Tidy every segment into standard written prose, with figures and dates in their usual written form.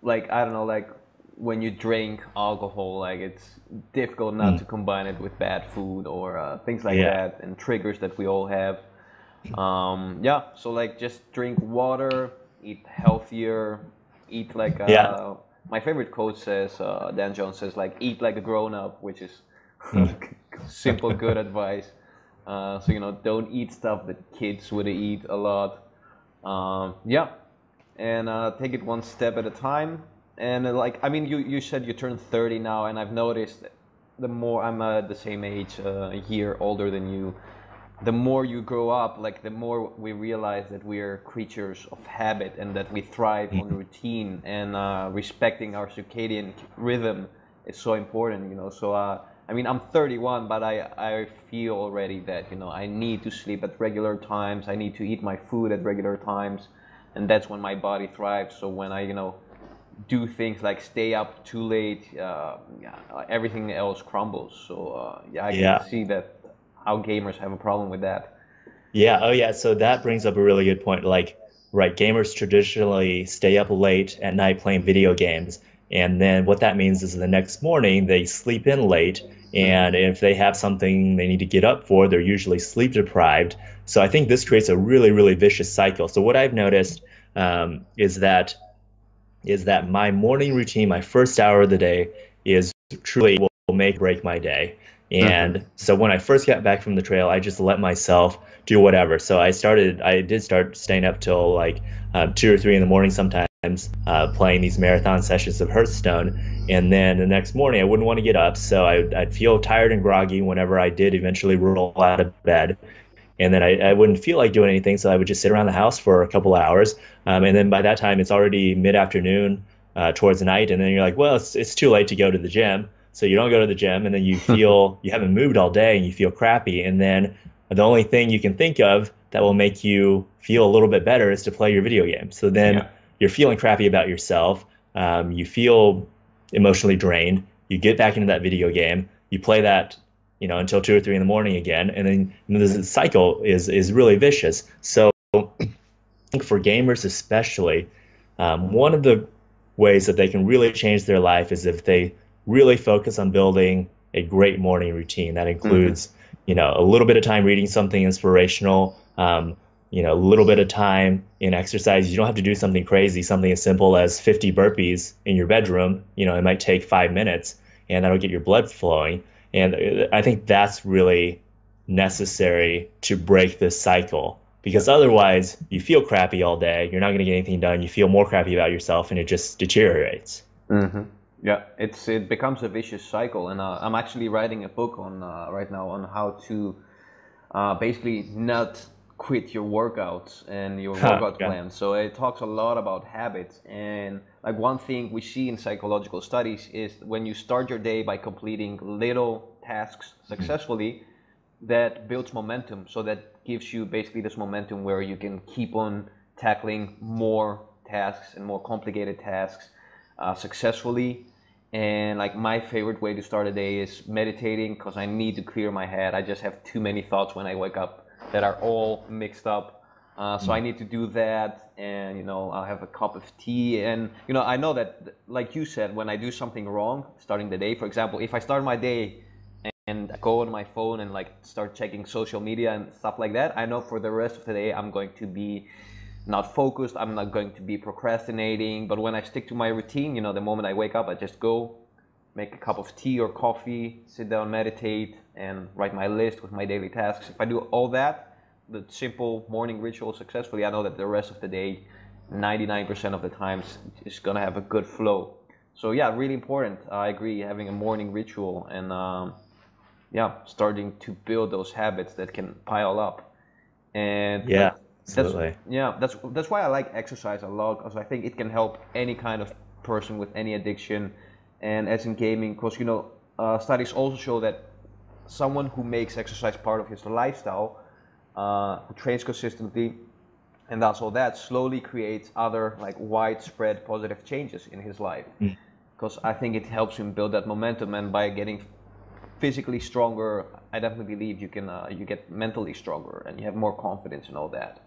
like I don't know, like when you drink alcohol, like it's difficult not Mm, to combine it with bad food or things like yeah. that and triggers that we all have. Yeah, so like just drink water, eat healthier, eat like Yeah. my favorite quote says, Dan Jones says like eat like a grown up, which is Mm. simple good advice. So don't eat stuff that kids would eat a lot. Yeah, and take it one step at a time. And like I mean, you said you turned 30 now, and I've noticed the more I'm the same age, a year older than you, the more you grow up, like the more we realize that we are creatures of habit and that we thrive on Mm. routine and respecting our circadian rhythm is so important, So I mean, I'm 31, but I feel already that I need to sleep at regular times. I need to eat my food at regular times, and that's when my body thrives. So when I do things like stay up too late, yeah, everything else crumbles. So yeah, I can Yeah. see that how gamers have a problem with that. Yeah. Oh, yeah. So that brings up a really good point. Like, right, gamers traditionally stay up late at night playing video games. And then what that means is the next morning they sleep in late. And Hmm. if they have something they need to get up for, they're usually sleep deprived. So I think this creates a really, really vicious cycle. So what I've noticed is that my morning routine, my first hour of the day, is truly will make or break my day. Hmm. And so when I first got back from the trail, I just let myself do whatever. So I did start staying up till like 2 or 3 in the morning sometimes, playing these marathon sessions of Hearthstone. And then the next morning, I wouldn't want to get up. So I'd feel tired and groggy whenever I did eventually roll out of bed. And then I wouldn't feel like doing anything, so I would just sit around the house for a couple of hours. And then by that time, it's already mid-afternoon, towards night, and then you're like, well, it's too late to go to the gym. So you don't go to the gym, and then you feel you haven't moved all day, and you feel crappy. And then the only thing you can think of that will make you feel a little bit better is to play your video game. So then Yeah. you're feeling crappy about yourself. You feel emotionally drained. You get back into that video game. You play that until 2 or 3 in the morning again, and then the cycle is really vicious. So I think for gamers especially, one of the ways that they can really change their life is if they really focus on building a great morning routine. That Hmm. includes, a little bit of time reading something inspirational, a little bit of time in exercise. You don't have to do something crazy, something as simple as 50 burpees in your bedroom. It might take 5 minutes, and that'll get your blood flowing. And I think that's really necessary to break this cycle because otherwise you feel crappy all day. You're not going to get anything done. You feel more crappy about yourself and it just deteriorates. Hmm. Yeah, it becomes a vicious cycle, and I'm actually writing a book on right now on how to basically not quit your workouts and your Huh, workout yeah. plan. So it talks a lot about habits, and like one thing we see in psychological studies is when you start your day by completing little tasks Mm, successfully, that builds momentum. So that gives you basically this momentum where you can keep on tackling more tasks and more complicated tasks successfully. And like my favorite way to start a day is meditating because I need to clear my head. I just have too many thoughts when I wake up that are all mixed up. So I mm, need to do that, and I'll have a cup of tea, and I know that, like you said, when I do something wrong, starting the day, for example, if I start my day and go on my phone and like start checking social media and stuff like that, I know for the rest of the day I'm going to be not focused. I'm not going to be procrastinating. But when I stick to my routine, the moment I wake up, I just go make a cup of tea or coffee, sit down, meditate, and write my list with my daily tasks. If I do all that, the simple morning ritual successfully, I know that the rest of the day, 99% of the times, is gonna have a good flow. So yeah, really important. I agree, having a morning ritual and yeah, starting to build those habits that can pile up. And like yeah, that's absolutely. yeah, that's why I like exercise a lot because I think it can help any kind of person with any addiction. And as in gaming, because studies also show that someone who makes exercise part of his lifestyle, who trains consistently, and does all that, slowly creates other like widespread positive changes in his life. Mm. Because I think it helps him build that momentum, and by getting physically stronger, I definitely believe you get mentally stronger and you have more confidence and all that.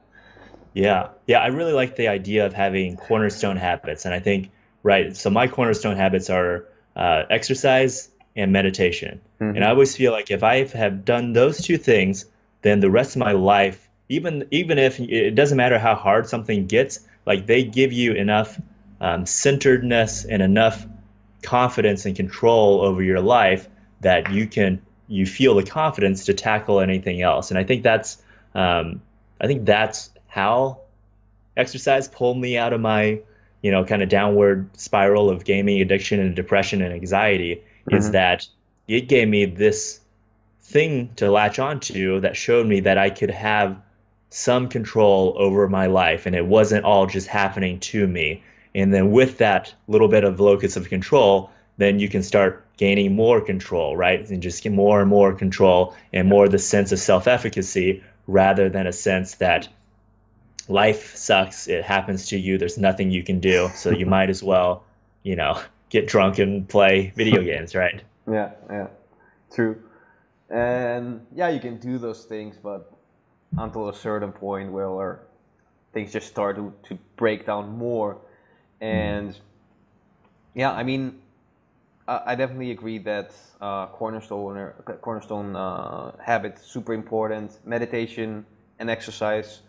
Yeah. Yeah, I really like the idea of having cornerstone habits. And I think right? So my cornerstone habits are exercise and meditation. And I Hmm. always feel like if I have done those two things, then the rest of my life, even if it doesn't matter how hard something gets, like they give you enough centeredness and enough confidence and control over your life that you feel the confidence to tackle anything else. And um, I think that's how exercise pulled me out of my, kind of downward spiral of gaming addiction and depression and anxiety, is Hmm. that it gave me this thing to latch onto that showed me that I could have some control over my life and it wasn't all just happening to me. And then with that little bit of locus of control, then you can start gaining more control, right? And just get more and more control and Yeah. more the sense of self-efficacy rather than a sense that life sucks. It happens to you. There's nothing you can do. So you might as well, you know, get drunk and play video games, right? Yeah, yeah, true. And yeah, you can do those things, but until a certain point where things just start to break down more. And yeah, I mean, I definitely agree that cornerstone habits super important. Meditation and exercise,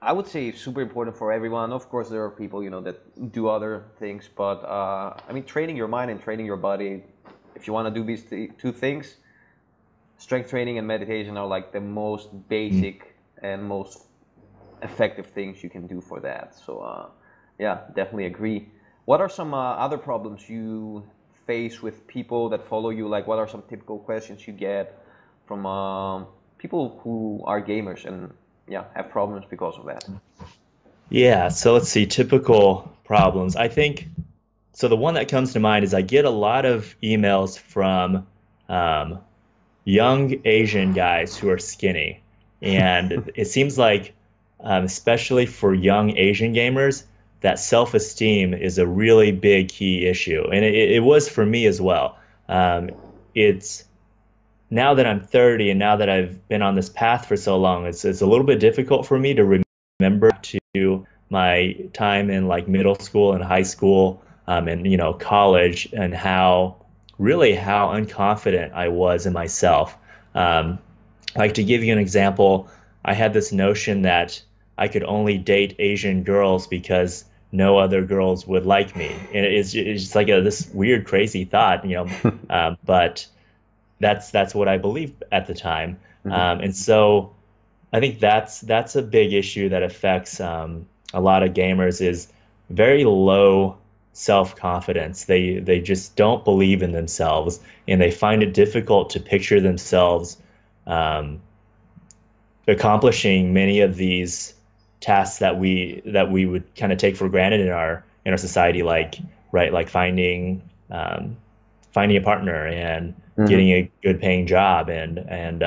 I would say super important for everyone. Of course, there are people that do other things, but I mean, training your mind and training your body. If you want to do these two things, strength training and meditation are like the most Mm. basic and most effective things you can do for that. So yeah, definitely agree. What are some other problems you face with people that follow you? Like, what are some typical questions you get from people who are gamers and yeah have problems because of that? Yeah, so let's see, typical problems. I think so. The one that comes to mind is I get a lot of emails from um, young Asian guys who are skinny. And it seems like, especially for young Asian gamers, that self-esteem is a really big key issue. And it was for me as well. It's now that I'm 30 and now that I've been on this path for so long, it's a little bit difficult for me to remember to my time in like middle school and high school, and college, and how unconfident I was in myself. Um, like to give you an example, I had this notion that I could only date Asian girls because no other girls would like me, and it's just like this weird, crazy thought, but that's what I believed at the time. Hmm. And so I think that's a big issue that affects a lot of gamers is very low self-confidence. They just don't believe in themselves, and they find it difficult to picture themselves um, accomplishing many of these tasks that we would kind of take for granted in our society, like right, like finding a partner and getting Hmm. a good paying job and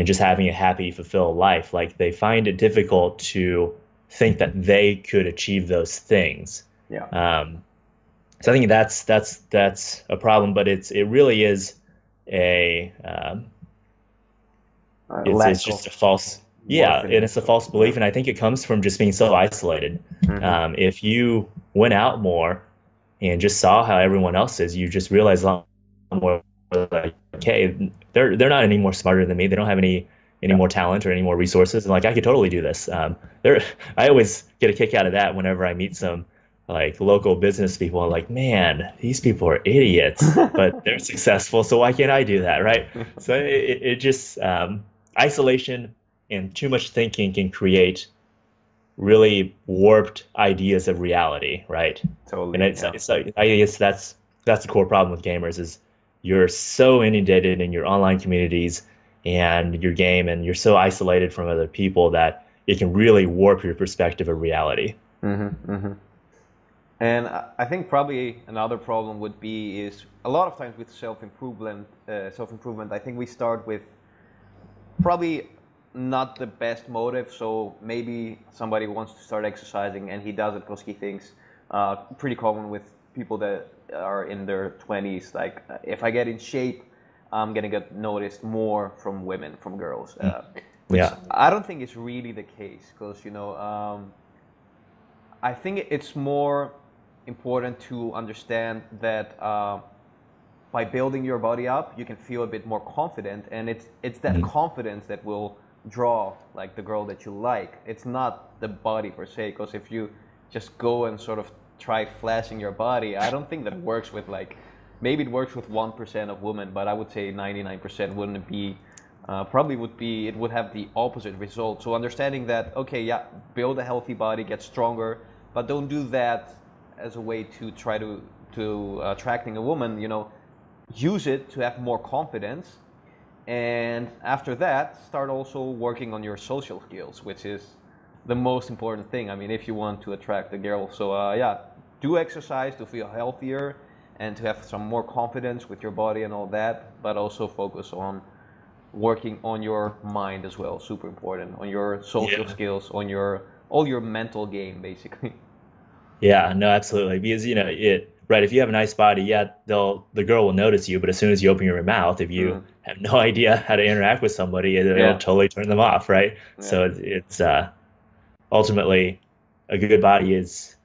just having a happy, fulfilled life. Like they find it difficult to think that they could achieve those things. Yeah. Um, so I think that's a problem, but it really is a it's Lack of just a false, yeah, and it's worthiness a or false yeah. belief, and I think it comes from just being so isolated. Hmm. If you went out more and just saw how everyone else is, you just realize a lot more like, okay, they're not any more smarter than me. They don't have any Yeah. more talent or any more resources, and like I could totally do this. There, I always get a kick out of that whenever I meet some like local business people. I'm like, man, these people are idiots, but they're successful, so why can't I do that, right? So it just isolation and too much thinking can create really warped ideas of reality, right? And Totally. it's Yeah. it's like I guess that's the core problem with gamers is you're so inundated in your online communities and your game, and you're so isolated from other people that it can really warp your perspective of reality. Hmm. Hmm. And I think probably another problem would be is a lot of times with self-improvement, I think we start with probably not the best motive. So maybe somebody wants to start exercising and he does it because he thinks, pretty common with people that are in their 20s, like if I get in shape, I'm gonna get noticed more from women, from girls, Mm. which Yeah. I don't think is really the case because I think it's more. important to understand that by building your body up, you can feel a bit more confident, and it's that Mhm. confidence that will draw like the girl that you like. It's not the body per se, because if you just go and sort of try flashing your body, I don't think that works with like maybe it works with 1% of women, but I would say 99% wouldn't be. Probably would be it would have the opposite result. So understanding that, okay, yeah, build a healthy body, get stronger, but don't do that as a way to try to attracting a woman. Use it to have more confidence, and after that start also working on your social skills, which is the most important thing. I mean, if you want to attract a girl. So yeah, do exercise to feel healthier and to have some more confidence with your body and all that, but also focus on working on your mind as well. Super important, on your social Yeah. skills, on your all your mental game basically. Yeah, no, absolutely. Because right, if you have a nice body, yeah, the girl will notice you, but as soon as you open your mouth, if you Mm. have no idea how to interact with somebody, it'll Yeah, totally turn them off, right? yeah. So it's ultimately a good body is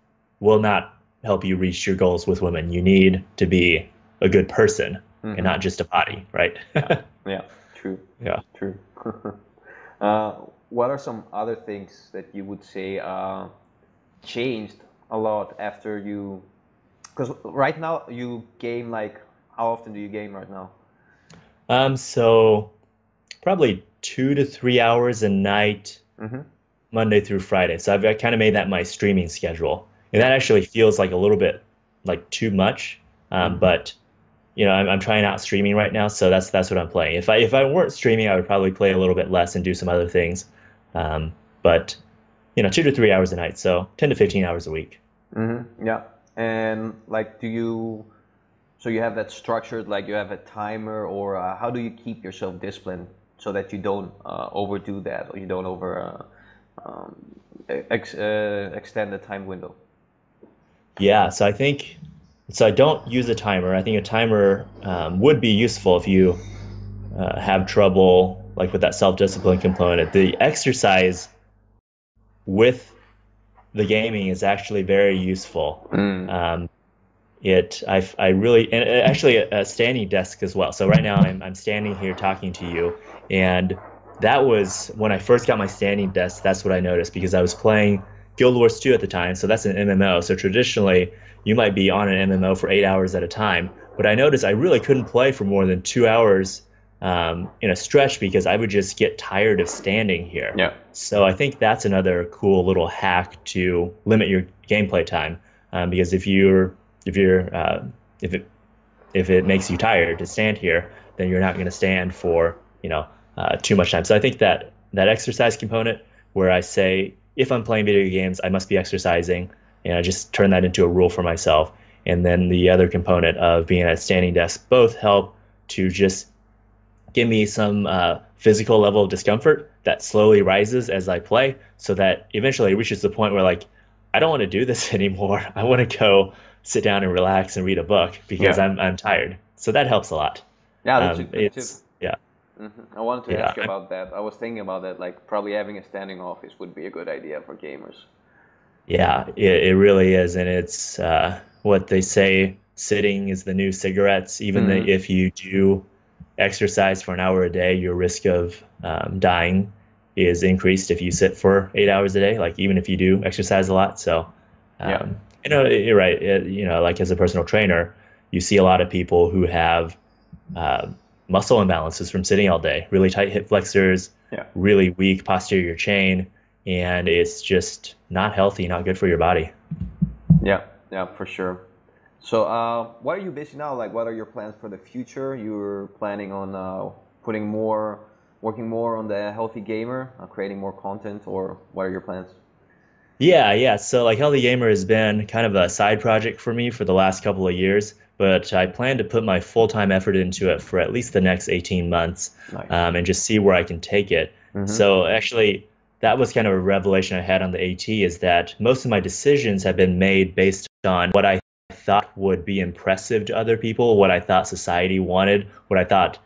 will not help you reach your goals with women. You need to be a good person and Hmm. not just a body, right? Yeah, yeah, true, Yeah. true. uh, what are some other things that you would say changed a lot after you? Because right now you game like, how often do you game right now? So probably 2 to 3 hours a night, Hmm. Monday through Friday. So I've kind of made that my streaming schedule, and Yeah. that actually feels like a little bit like too much. Hmm. But I'm trying out streaming right now, so that's what I'm playing. If I weren't streaming, I would probably play a little bit less and do some other things. But 2 to 3 hours a night, so 10 to 15 hours a week. Hmm. Yeah. And like, so you have that structured, like you have a timer, or how do you keep yourself disciplined so that you don't overdo that, or you don't um, extend the time window? Yeah, so I don't use a timer. I think a timer would be useful if you have trouble like with that self-discipline component. The exercise with the gaming is actually very useful. Mm. Um, I really and actually a standing desk as well. So right now I'm standing here talking to you, and that was when I first got my standing desk. That's what I noticed because I was playing Guild Wars 2 at the time. So that's an MMO. So traditionally you might be on an MMO for 8 hours at a time, but I noticed I really couldn't play for more than 2 hours in a stretch because I would just get tired of standing here. Yeah. So I think that's another cool little hack to limit your gameplay time. Because if you're if it makes you tired to stand here, then you're not going to stand for too much time. So I think that exercise component, where I say if I'm playing video games, I must be exercising, and I just turn that into a rule for myself. And then the other component of being at a standing desk both help to just give me some physical level of discomfort that slowly rises as I play, so that eventually it reaches the point where like I don't want to do this anymore. I want to go sit down and relax and read a book because Yeah. I'm tired. So that helps a lot. Yeah, that's a good tip. It's yeah, I wanted to yeah, ask you about that. I was thinking about that, like probably having a standing office would be a good idea for gamers. yeah. It really is, and it's what they say: sitting is the new cigarettes. Hmm. If you do exercise for an hour a day, your risk of dying is increased if you sit for 8 hours a day. Like even if you do exercise a lot. So, Yeah. you're right. Like as a personal trainer, you see a lot of people who have uh, muscle imbalances from sitting all day, really tight hip flexors, Yeah. really weak posterior chain, and it's just not healthy, not good for your body. Yeah. Yeah, for sure. So, what are you busy now? Like, what are your plans for the future? You're planning on putting more, working more on the healthy gamer, creating more content, or what are your plans? Yeah, yeah. So like Healthy Gamer has been kind of a side project for me for the last couple of years, but I plan to put my full-time effort into it for at least the next 18 months, Nice. and just see where I can take it. Mm-hmm. So actually, that was kind of a revelation I had on the AT is that most of my decisions have been made based on what I thought would be impressive to other people, what I thought society wanted, what I thought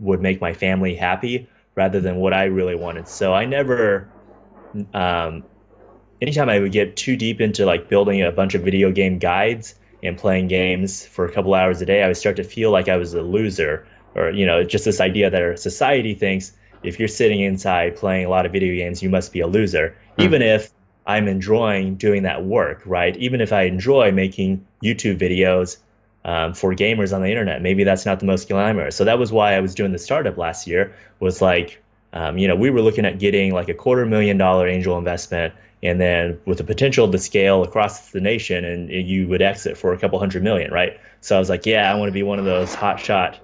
would make my family happy, rather than what I really wanted. So I never um, anytime I would get too deep into like building a bunch of video game guides and playing games for a couple hours a day, I would start to feel like I was a loser, or just this idea that our society thinks if you're sitting inside playing a lot of video games, you must be a loser, even if I'm enjoying doing that work, right? Even if I enjoy making YouTube videos for gamers on the internet, maybe that's not the most glamorous. So that was why I was doing the startup last year. Was like, we were looking at getting like $250,000 angel investment, and then with the potential to scale across the nation, and you would exit for a couple hundred million, right? So I was like, yeah, I want to be one of those hot shot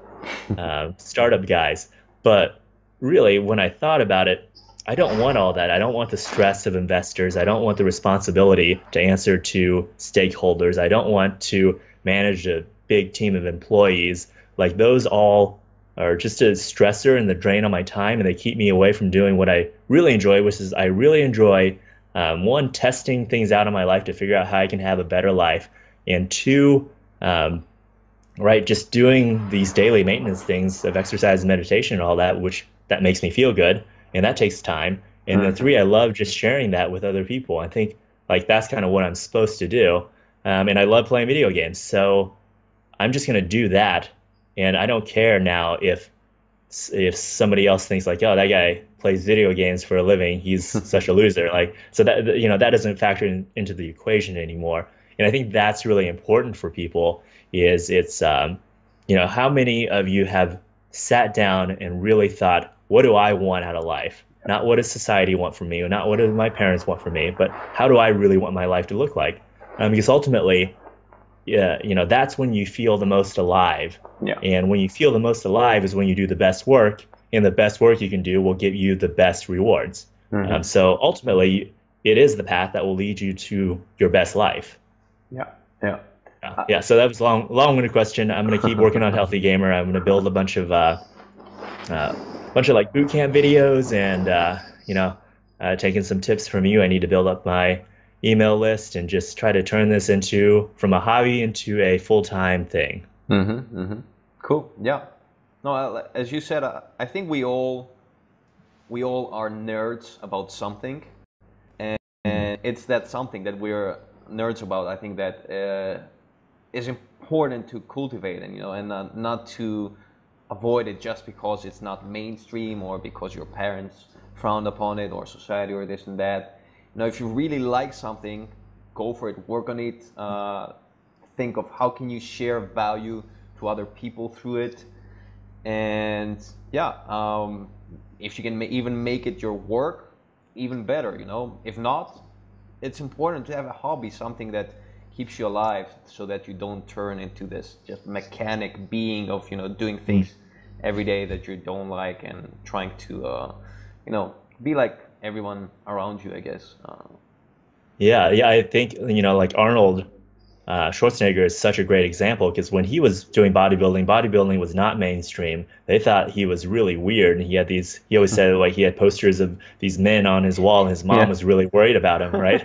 startup guys. But really, when I thought about it, I don't want all that. I don't want the stress of investors. I don't want the responsibility to answer to stakeholders. I don't want to manage a big team of employees. Like those all are just a stressor and the drain on my time, and they keep me away from doing what I really enjoy, which is I really enjoy one, testing things out in my life to figure out how I can have a better life, and two, right, just doing these daily maintenance things of exercise and meditation and all that, which that makes me feel good, and that takes time. And then three, I love just sharing that with other people. I think like that's kind of what I'm supposed to do. And I love playing video games, so I'm just going to do that. And I don't care now if somebody else thinks like, oh, that guy plays video games for a living, he's such a loser. Like, so that that doesn't factor into the equation anymore. And I think that's really important for people. Is it's how many of you have sat down and really thought, what do I want out of life? Not what does society want from me, or not what do my parents want from me, but how do I really want my life to look like? Because ultimately, yeah, that's when you feel the most alive. Yeah. And when you feel the most alive is when you do the best work, and the best work you can do will give you the best rewards. So ultimately, it is the path that will lead you to your best life. Yeah, yeah. Yeah. So that was a long-winded question. I'm going to keep working on Healthy Gamer. I'm going to build a bunch of like boot camp videos, and taking some tips from you. I need to build up my email list and just try to turn this from a hobby into a full-time thing. Cool. Yeah. No, as you said, I think we all are nerds about something, and it's that something that we're nerds about. I think that is important to cultivate, and not to avoid it just because it's not mainstream, or because your parents frowned upon it, or society, or this and that. If you really like something, go for it, work on it, think of how can you share value to other people through it. And yeah, if you can even make it your work, even better, If not, it's important to have a hobby, something that keeps you alive, so that you don't turn into this just mechanic being of, doing things every day that you don't like, and trying to, be like everyone around you, I guess. Yeah, I think like Arnold Schwarzenegger is such a great example, because when he was doing bodybuilding was not mainstream. They thought he was really weird, and he always said like he had posters of these men on his wall, and his mom was really worried about him, right?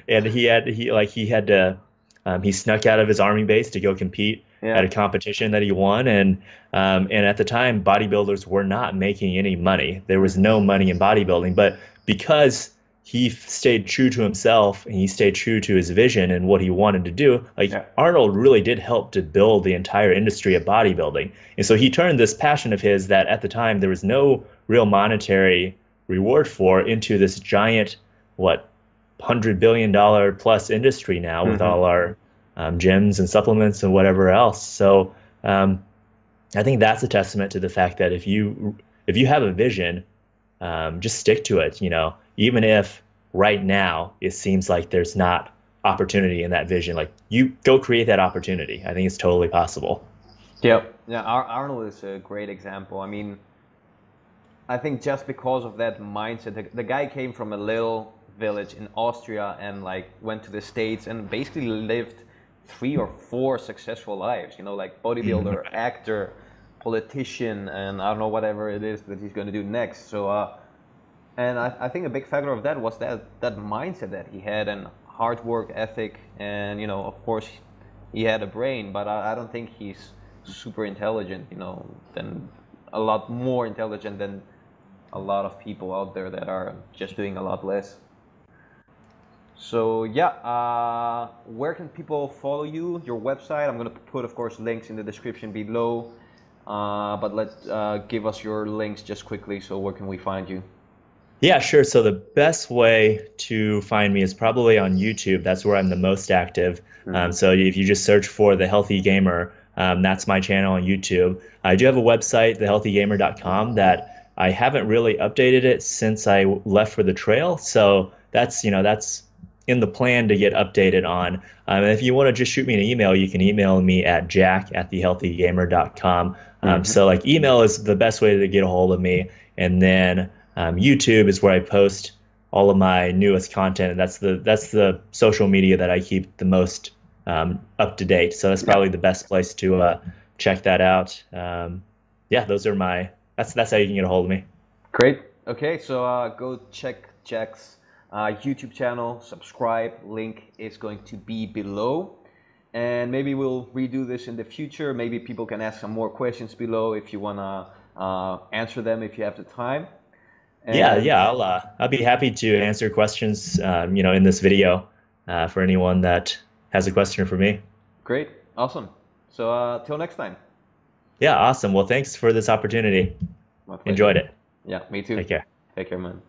And he snuck out of his army base to go compete at a competition that he won, and at the time bodybuilders were not making any money. There was no money in bodybuilding, but because he stayed true to himself, and he stayed true to his vision and what he wanted to do. Arnold really did help to build the entire industry of bodybuilding. And so he turned this passion of his that at the time there was no real monetary reward for, into this giant, $100 billion plus industry now, with all our gyms and supplements and whatever else. So I think that's a testament to the fact that if you have a vision, just stick to it, even if right now it seems like there's not opportunity in that vision. Like, you go create that opportunity. I think it's totally possible. Yeah, Arnold is a great example. I mean, I think just because of that mindset, the guy came from a little village in Austria, and like went to the States, and basically lived 3 or 4 successful lives, like bodybuilder, actor, politician, and I don't know, whatever it is that he's going to do next. So and I think a big factor of that was that mindset that he had, and hard work ethic, and of course he had a brain, but I don't think he's super intelligent, than a lot more intelligent than a lot of people out there that are just doing a lot less. So yeah, where can people follow you? Your website. I'm gonna put, of course, links in the description below. But give us your links just quickly. So where can we find you? Yeah, sure. So the best way to find me is probably on YouTube. That's where I'm the most active. Hmm. So if you just search for The Healthy Gamer, that's my channel on YouTube. I do have a website, thehealthygamer.com, that I haven't really updated it since I left for the trail. So that's in the plan to get updated on. And if you want to just shoot me an email, you can email me at jack@thehealthygamer.com. Hmm. So like email is the best way to get a hold of me. And then YouTube is where I post all of my newest content, and that's the social media that I keep the most up to date. So that's Yeah. probably the best place to check that out. Yeah, those are that's how you can get a hold of me. Great. Okay, so go check Jack's YouTube channel, subscribe. Link is going to be below. And maybe we'll redo this in the future. Maybe people can ask some more questions below if you want to answer them if you have the time. Yeah, And yeah, I'll be happy to answer questions, in this video for anyone that has a question for me. great, awesome. So till next time. Yeah, awesome. Well, thanks for this opportunity. My pleasure. Enjoyed it. Yeah, me too. Take care. Take care, man.